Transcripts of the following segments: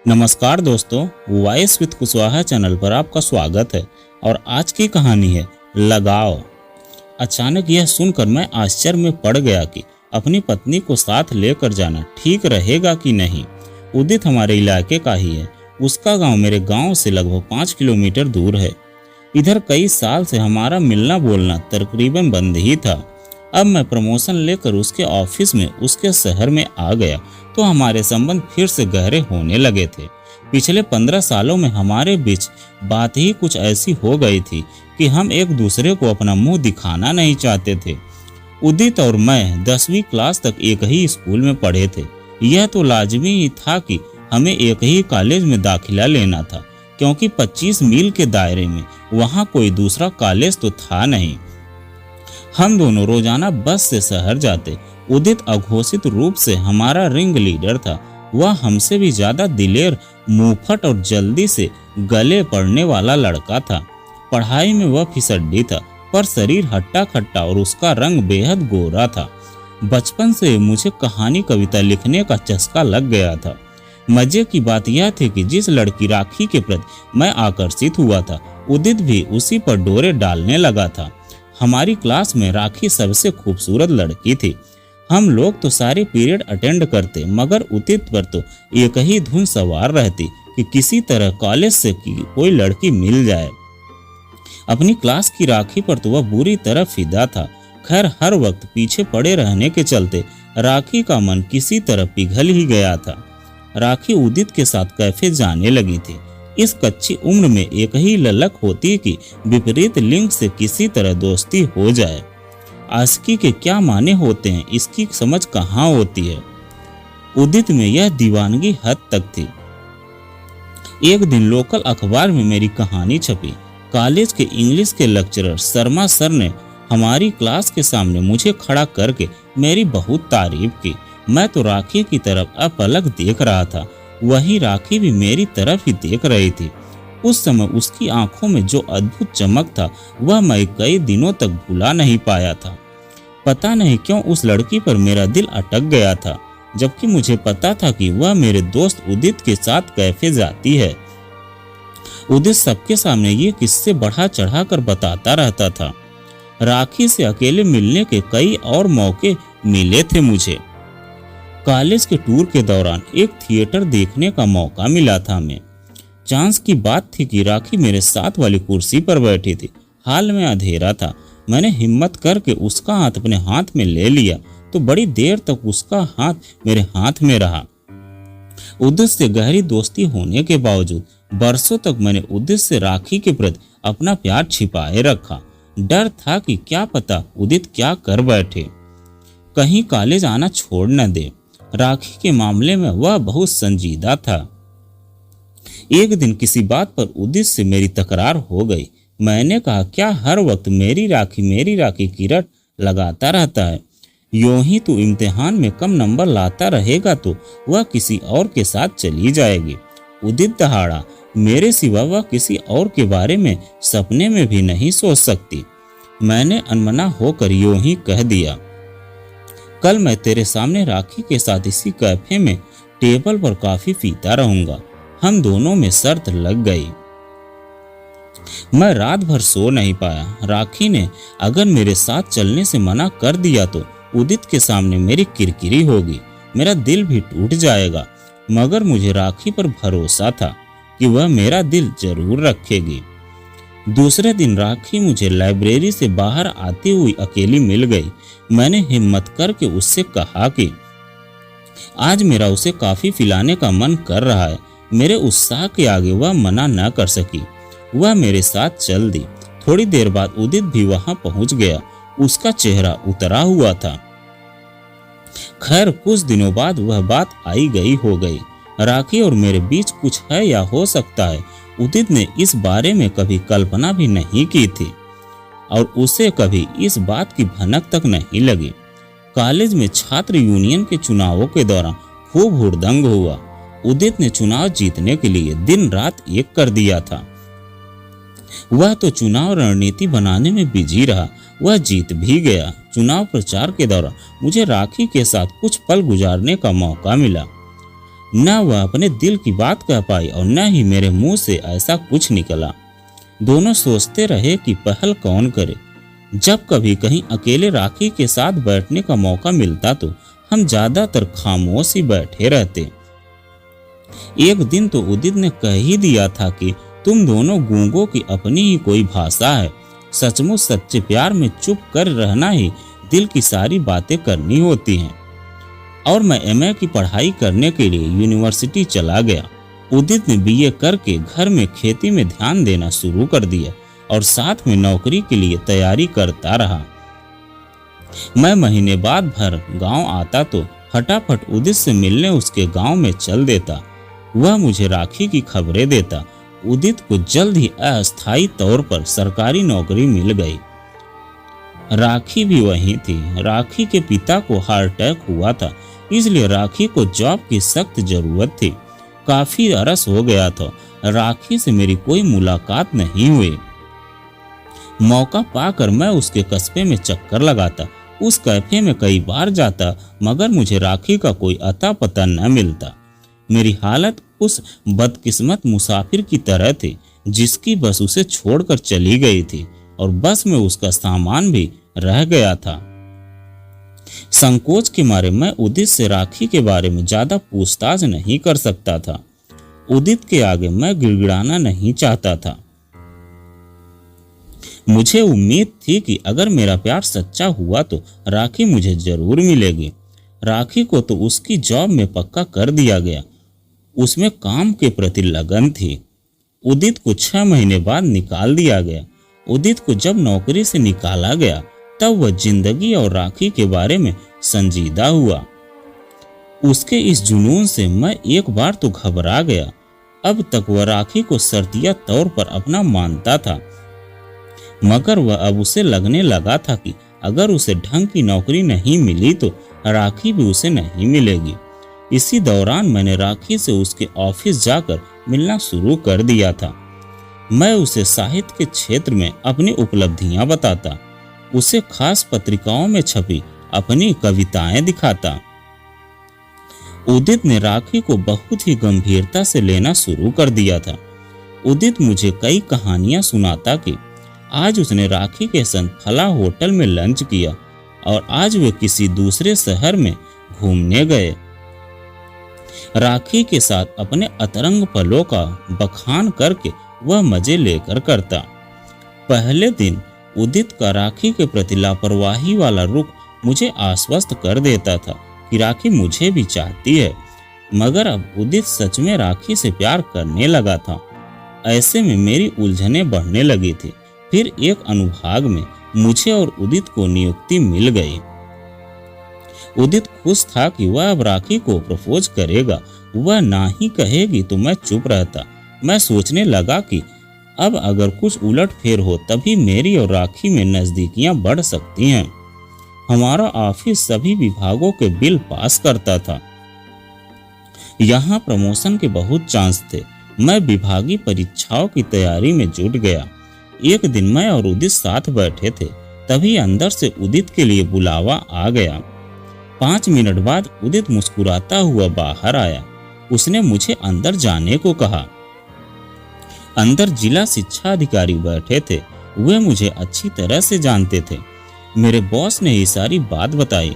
नमस्कार दोस्तों, voice with Kushwaha channel पर आपका स्वागत है। और आज की कहानी है लगाव। अचानक यह सुनकर मैं आश्चर्य में पड़ गया कि अपनी पत्नी को साथ लेकर जाना ठीक रहेगा कि नहीं। उदित हमारे इलाके का ही है। उसका गांव मेरे गांव से लगभग 5 किलोमीटर दूर है। इधर कई साल से हमारा मिलना बोलना तकरीबन बंद ही था। अब मैं प्रमोशन लेकर उसके ऑफिस में उसके शहर में आ गया तो हमारे संबंध फिर से गहरे होने लगे थे। पिछले 15 सालों में हमारे बीच बात ही कुछ ऐसी हो गई थी कि हम एक दूसरे को अपना मुंह दिखाना नहीं चाहते थे। उदित और मैं 10वीं क्लास तक एक ही स्कूल में पढ़े थे। यह तो लाजमी ही था कि हमें एक ही कॉलेज में दाखिला लेना था, क्योंकि 25 मील के दायरे में वहाँ कोई दूसरा कॉलेज तो था नहीं। हम दोनों रोजाना बस से शहर जाते। उदित अघोषित रूप से हमारा रिंग लीडर था। वह हमसे भी ज्यादा दिलेर, मुंहफट और जल्दी से गले पड़ने वाला लड़का था। पढ़ाई में वह फिसड्डी था, पर शरीर हट्टा खट्टा और उसका रंग बेहद गोरा था। बचपन से मुझे कहानी कविता लिखने का चस्का लग गया था। मजे की बात यह थी कि जिस लड़की राखी के प्रति मैं आकर्षित हुआ था, उदित भी उसी पर डोरे डालने लगा था। हमारी क्लास में राखी सबसे खूबसूरत लड़की थी। हम लोग तो सारे पीरियड अटेंड करते, मगर उदित पर तो एक ही धुन सवार रहती कि किसी तरह कॉलेज से कोई लड़की मिल जाए। अपनी क्लास की राखी पर तो वह बुरी तरह फिदा था। खैर, हर वक्त पीछे पड़े रहने के चलते राखी का मन किसी तरह पिघल ही गया था। राखी उदित के साथ कैफे जाने लगी थी। इस कच्ची उम्र में एक ही ललक होती कि विपरीत लिंग से किसी तरह दोस्ती हो जाए। आशिकी के क्या माने होते हैं, इसकी समझ कहाँ होती है। उदित में यह दीवानगी हद तक थी। एक दिन लोकल अखबार में मेरी कहानी छपी। कॉलेज के इंग्लिश के लेक्चरर शर्मा सर ने हमारी क्लास के सामने मुझे खड़ा करके मेरी बहुत तारीफ की। मैं तो राखी की तरफ अपलक देख रहा था, वही राखी भी मेरी तरफ ही देख रही थी। उस समय उसकी आंखों में जो अद्भुत चमक था, वह मैं कई दिनों तक भुला नहीं पाया था। पता नहीं क्यों उस लड़की पर मेरा दिल अटक गया था, जबकि मुझे पता था कि वह मेरे दोस्त उदित के साथ कैफे जाती है। उदित सबके सामने ये किस्से बढ़ा चढ़ा कर बताता रहता था। राखी से अकेले मिलने के कई और मौके मिले थे मुझे। कॉलेज के टूर के दौरान एक थिएटर देखने का मौका मिला था हमें। चांस की बात थी कि राखी मेरे साथ वाली कुर्सी पर बैठी थी। हाल में अंधेरा था। मैंने हिम्मत करके उसका हाथ अपने हाथ में ले लिया तो बड़ी देर तक उसका हाथ मेरे हाथ में रहा। उदित से गहरी दोस्ती होने के बावजूद बरसों तक मैंने उदित से राखी के प्रति अपना प्यार छिपाए रखा। डर था कि क्या पता उदित क्या कर बैठे, कहीं कॉलेज आना छोड़ न दे। राखी के मामले में वह बहुत संजीदा था। एक दिन किसी बात पर उदित से मेरी तकरार हो गई। मैंने कहा, क्या हर वक्त मेरी राखी की रट लगाता रहता है? यूं ही तू इम्तिहान में कम नंबर लाता रहेगा तो वह किसी और के साथ चली जाएगी। उदित दहाड़ा, मेरे सिवा वह किसी और के बारे में सपने में भी नहीं सोच सकती। मैंने अनमना होकर यूं ही कह दिया, कल मैं तेरे सामने राखी के साथ इसी कैफे में टेबल पर कॉफी पीता रहूंगा। हम दोनों में शर्त लग गई। मैं रात भर सो नहीं पाया। राखी ने अगर मेरे साथ चलने से मना कर दिया तो उदित के सामने मेरी किरकिरी होगी, मेरा दिल भी टूट जाएगा। मगर मुझे राखी पर भरोसा था कि वह मेरा दिल जरूर रखेगी। दूसरे दिन राखी मुझे लाइब्रेरी से बाहर आती हुई अकेली मिल गई। मैंने हिम्मत करके उससे कहा कि आज मेरा उसे कॉफी पिलाने का मन कर रहा है। मेरे उत्साह के आगे वह मना न कर सकी। वह मेरे साथ चल दी। थोड़ी देर बाद उदित भी वहां पहुंच गया। उसका चेहरा उतरा हुआ था। खैर, कुछ दिनों बाद वह बात आई गई हो गई। राखी और मेरे बीच कुछ है या हो सकता है। उदित ने इस बारे में कभी कल्पना भी नहीं की थी और उसे कभी इस बात की भनक तक नहीं लगी। कॉलेज में छात्र यूनियन के चुनावों के दौरान खूब हुड़दंग हुआ। उदित ने चुनाव जीतने के लिए दिन रात एक कर दिया था। वह तो चुनाव रणनीति बनाने में बिजी रहा। वह जीत भी गया। चुनाव प्रचार के दौरान मुझे राखी के साथ कुछ पल गुजारने का मौका मिला। न वह अपने दिल की बात कह पाई और न ही मेरे मुंह से ऐसा कुछ निकला। दोनों सोचते रहे कि पहल कौन करे। जब कभी कहीं अकेले राखी के साथ बैठने का मौका मिलता तो हम ज्यादातर खामोश ही बैठे रहते। एक दिन तो उदित ने कह ही दिया था कि तुम दोनों गूंगों की अपनी ही कोई भाषा है। सचमुच सच्चे प्यार में चुप कर रहना ही दिल की सारी बातें करनी होती हैं। और मैं एमए की पढ़ाई करने के लिए यूनिवर्सिटी चला गया। उदित ने बीए करके घर में खेती में ध्यान देना शुरू कर दिया और साथ में नौकरी के लिए तैयारी करता रहा। मैं महीने बाद भर गांव आता तो फटाफट उदित से मिलने उसके गांव में चल देता। वह मुझे राखी की खबरें देता। उदित को जल्द ही अस्थायी तौर पर सरकारी नौकरी मिल गई। राखी भी वहीं थी। राखी के पिता को हार्ट अटैक हुआ था, इसलिए राखी को जॉब की सख्त जरूरत थी। काफी अरस हो गया था, राखी से मेरी कोई मुलाकात नहीं हुई। मौका पाकर मैं उसके कस्बे में चक्कर लगाता, उस कैफे में कई बार जाता, मगर मुझे राखी का कोई अता पता न मिलता। मेरी हालत उस बदकिस्मत मुसाफिर की तरह थी जिसकी बस उसे छोड़कर चली गई थी और बस में उसका सामान भी रह गया था। संकोच के मारे मैं उदित से राखी के बारे में ज्यादा पूछताछ नहीं कर सकता था। उदित के आगे मैं गिड़गिड़ाना नहीं चाहता था। मुझे उम्मीद थी कि अगर मेरा प्यार सच्चा हुआ तो राखी मुझे जरूर मिलेगी। राखी को तो उसकी जॉब में पक्का कर दिया गया, उसमें काम के प्रति लगन थी। उदित को 6 महीने बाद निकाल दिया गया। उदित को जब नौकरी से निकाला गया तब वह जिंदगी और राखी के बारे में संजीदा हुआ। उसके इस जुनून से मैं एक बार तो घबरा गया। अब तक वह राखी को शर्तिया तौर पर अपना मानता था, मगर वह अब उसे लगने लगा था कि अगर उसे ढंग की नौकरी नहीं मिली तो राखी भी उसे नहीं मिलेगी। इसी दौरान मैंने राखी से उसके ऑफिस जाकर मिलना शुरू कर दिया था। मैं उसे साहित्य के क्षेत्र में अपनी उपलब्धियां बताता, उसे खास पत्रिकाओं में छपी अपनी कविताएं दिखाता। उदित ने राखी को बहुत ही गंभीरता से लेना शुरू कर दिया था। उदित मुझे कई कहानियां सुनाता कि आज उसने राखी के संग फला होटल में लंच किया और आज वे किसी दूसरे शहर में घूमने गए। राखी के साथ अपने अतरंग पलों का बखान करके वह मजे लेकर करता। पहले दिन उदित का राखी के प्रति लापरवाही वाला रुख मुझे आश्वस्त कर देता था कि राखी मुझे भी चाहती है, मगर अब उदित सच में राखी से प्यार करने लगा था। ऐसे में मेरी उलझनें बढ़ने लगी थी। फिर एक अनुभाग में मुझे और उदित को नियुक्ति मिल गई। उदित खुश था कि वह अब राखी को प्रपोज करेगा। वह ना ही कहेगी तो मैं चुप रहता। मैं सोचने लगा कि अब अगर कुछ उलट फेर हो तभी मेरी और राखी में नजदीकियां बढ़ सकती हैं। हमारा ऑफिस सभी विभागों के बिल पास करता था। यहाँ प्रमोशन के बहुत चांस थे। मैं विभागीय परीक्षाओं की तैयारी में जुट गया। एक दिन मैं और उदित साथ बैठे थे, तभी अंदर से उदित के लिए बुलावा आ गया। 5 मिनट बाद उदित मुस्कुराता हुआ बाहर आया। उसने मुझे अंदर जाने को कहा। अंदर जिला शिक्षा अधिकारी बैठे थे। वे मुझे अच्छी तरह से जानते थे। मेरे बॉस ने ये सारी बात बताई।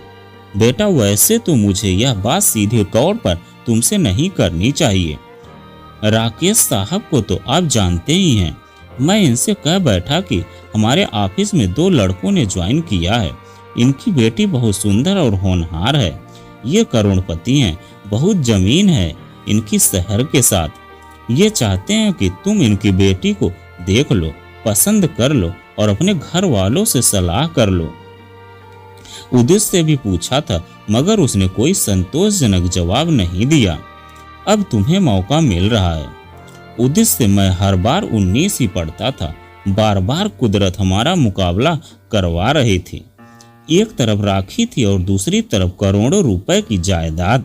बेटा, वैसे तो मुझे यह बात सीधे तौर पर तुमसे नहीं करनी चाहिए। राकेश साहब को तो आप जानते ही हैं। मैं इनसे कह बैठा कि हमारे ऑफिस में 2 लड़कों ने ज्वाइन किया है। इनकी बेटी बहुत सुंदर और होनहार है। ये करोड़पति हैं, बहुत जमीन है इनकी शहर के साथ। ये चाहते हैं कि तुम इनकी बेटी को देख लो, पसंद कर लो और अपने घर वालों से सलाह कर लो। उदित से भी पूछा था, मगर उसने कोई संतोषजनक जवाब नहीं दिया। अब तुम्हें मौका मिल रहा है। उदित से मैं हर बार 19 ही पढ़ता था। बार बार कुदरत हमारा मुकाबला करवा रही थी। एक तरफ राखी थी और दूसरी तरफ करोड़ों रुपए की जायदाद।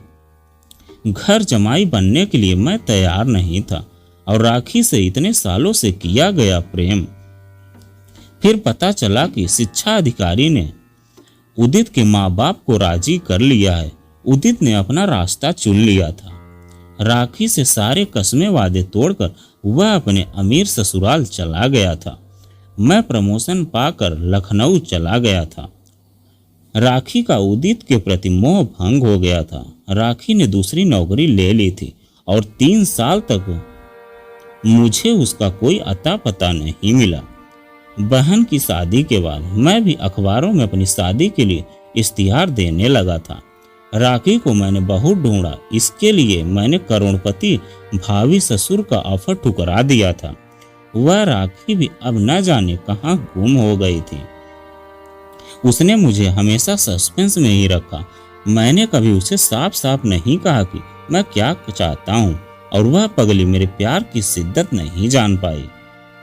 घर जमाई बनने के लिए मैं तैयार नहीं था और राखी से इतने सालों से किया गया प्रेम। फिर पता चला कि शिक्षा अधिकारी ने उदित के माँ बाप को राजी कर लिया है। उदित ने अपना रास्ता चुन लिया था। राखी से सारे कस्मे वादे तोड़कर वह अपने अमीर ससुराल चला गया था। मैं प्रमोशन पाकर लखनऊ चला गया था। राखी का उदित के प्रति मोह भंग हो गया था। राखी ने दूसरी नौकरी ले ली थी और 3 साल तक मुझे उसका कोई अता पता नहीं मिला। बहन की शादी के बाद मैं भी अखबारों में अपनी शादी के लिए इश्तिहार देने लगा था। राखी को मैंने बहुत ढूंढा, इसके लिए मैंने करोड़पति भावी ससुर का ऑफर ठुकरा दिया था। वह राखी भी अब न जाने कहाँ गुम हो गई थी। उसने मुझे हमेशा सस्पेंस में ही रखा। मैंने कभी उसे साफ साफ नहीं कहा कि मैं क्या चाहता हूँ और वह पगली मेरे प्यार की शिद्दत नहीं जान पाई।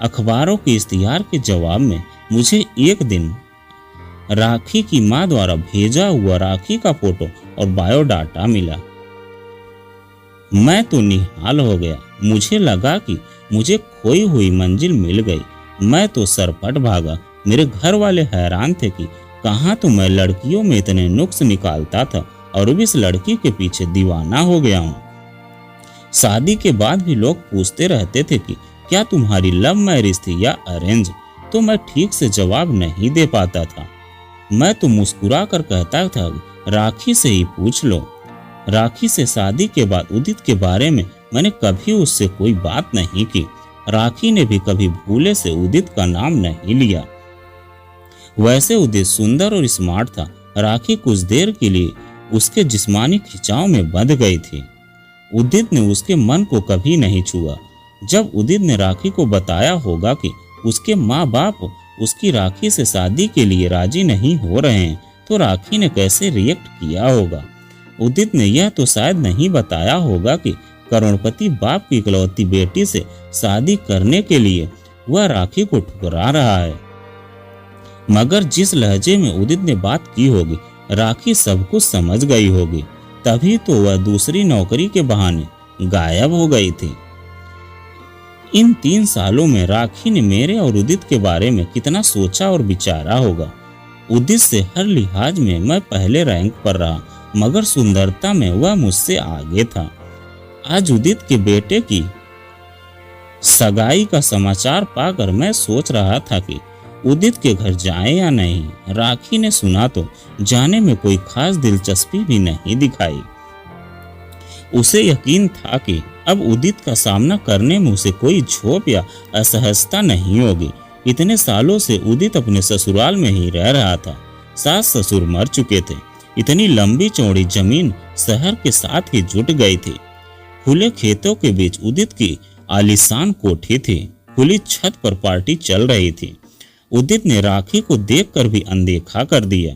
अखबारों के इश्तिहार के जवाब में मुझे एक दिन राखी की मां द्वारा भेजा हुआ राखी का फोटो और बायोडाटा मिला। मैं तो निहाल हो गया। मुझे लगा कि मुझे खोई हुई मंजिल मिल गई। मैं तो सरपट भागा। मेरे घर वाले हैरान थे कि कहाँ तो मैं लड़कियों में इतने नुक्स निकालता था और अब इस लड़की के पीछे दीवाना हो गया हूँ। शादी के बाद भी लोग पूछते रहते थे कि क्या तुम्हारी लव मैरिज थी या अरेंज, तो मैं ठीक से जवाब नहीं दे पाता था। मैं तो मुस्कुरा कर कहता था राखी से ही पूछ लो। राखी से शादी के बाद उदित के बारे में मैंने कभी उससे कोई बात नहीं की। राखी ने भी कभी भूले से उदित का नाम नहीं लिया। वैसे उदित सुंदर और स्मार्ट था। राखी कुछ देर के लिए उसके जिस्मानी खिंचाव में बंध गई थी। उदित ने उसके मन को कभी नहीं छुआ। जब उदित ने राखी को बताया होगा कि उसके माँ बाप उसकी राखी से शादी के लिए राजी नहीं हो रहे हैं, तो राखी ने कैसे रिएक्ट किया होगा। उदित ने यह तो शायद नहीं बताया होगा कि करोड़पति बाप की इकलौती बेटी से शादी करने के लिए वह राखी को ठुकरा रहा है। मगर जिस लहजे में उदित ने बात की होगी, राखी सब कुछ समझ गई होगी। तभी तो वह दूसरी नौकरी के बहाने गायब हो गई थी। इन 3 सालों में राखी ने मेरे और उदित के बारे में कितना सोचा और विचारा होगा। उदित से हर लिहाज में मैं पहले रैंक पर रहा, मगर सुंदरता में वह मुझसे आगे था। आज उदित के बेटे की सगाई का समाचार पाकर मैं सोच रहा था कि उदित के घर जाएं या नहीं। राखी ने सुना तो जाने में कोई खास दिलचस्पी भी नहीं दिखाई। उसे यकीन था कि अब उदित का सामना करने में उसे कोई झोंक या असहजता नहीं होगी। इतने सालों से उदित अपने ससुराल में ही रह रहा था। सास ससुर मर चुके थे। इतनी लंबी चौड़ी जमीन शहर के साथ ही जुट गई थी। खुले खेतों के बीच उदित की आलीशान कोठी थी। खुली छत पर पार्टी चल रही थी। उदित ने राखी को देखकर भी अनदेखा कर दिया।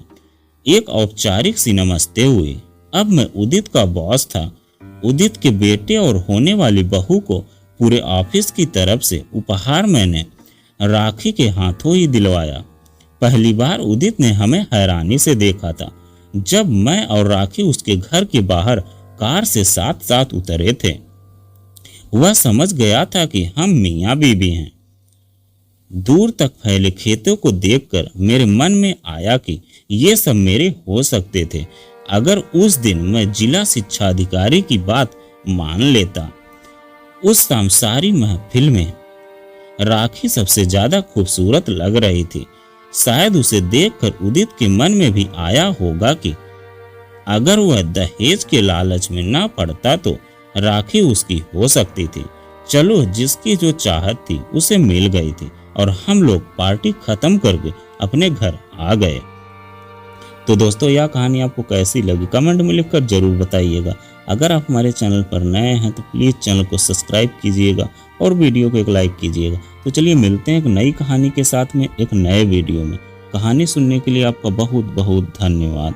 एक औपचारिक सी नमस्ते हुई। अब मैं उदित का बॉस था। उदित के बेटे और होने वाली बहू को पूरे ऑफिस की तरफ से उपहार मैंने राखी के हाथों ही दिलवाया। पहली बार उदित ने हमें हैरानी से देखा था जब मैं और राखी उसके घर के बाहर कार से साथ साथ उतरे थे। वह समझ गया था कि हम मियाँ बीबी हैं। दूर तक फैले खेतों को देखकर मेरे मन में आया कि ये सब मेरे हो सकते थे अगर उस दिन मैं जिला शिक्षा अधिकारी की बात मान लेता। उस शाम सारी महफिल में राखी सबसे ज्यादा खूबसूरत लग रही थी। शायद उसे देखकर उदित के मन में भी आया होगा कि अगर वह दहेज के लालच में न पड़ता तो राखी उसकी हो सकती थी। चलो, जिसकी जो चाहत थी उसे मिल गई थी और हम लोग पार्टी खत्म करके अपने घर आ गए। तो दोस्तों, यह कहानी आपको कैसी लगी कमेंट में लिखकर जरूर बताइएगा। अगर आप हमारे चैनल पर नए हैं तो प्लीज़ चैनल को सब्सक्राइब कीजिएगा और वीडियो को एक लाइक कीजिएगा। तो चलिए मिलते हैं एक नई कहानी के साथ में एक नए वीडियो में। कहानी सुनने के लिए आपका बहुत बहुत धन्यवाद।